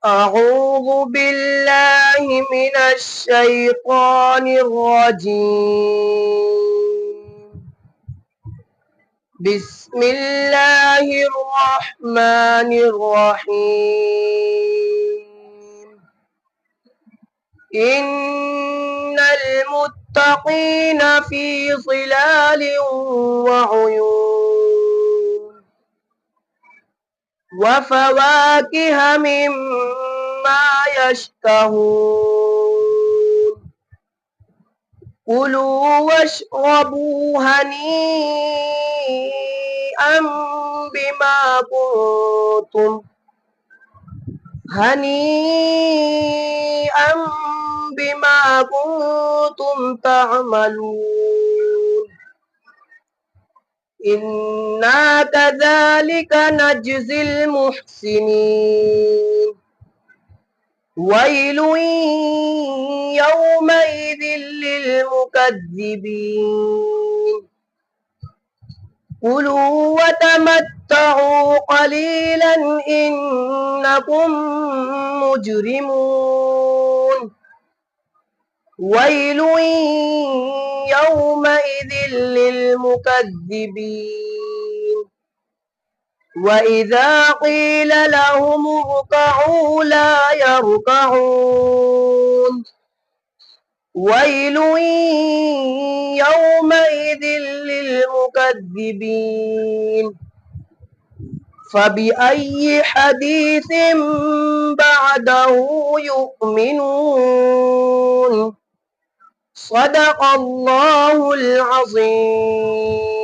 أعوذ بالله من الشيطان الرجيم. بسم الله الرحمن الرحيم. إن المتقين في ظلال وعيون وفواكه مما يشتهون. كلوا واشربوا هنيئا بما كنتم تعملون. إنا كذلك نجزي المحسنين. ويل يومئذ للمكذبين. كلوا وتمتعوا قليلا إنكم مجرمون. ويل يومئذ للمكذبين. وإذا قيل لهم اركعوا لا يركعون. ويل يومئذ للمكذبين. فبأي حديث بعده يؤمنون. صدق الله العظيم.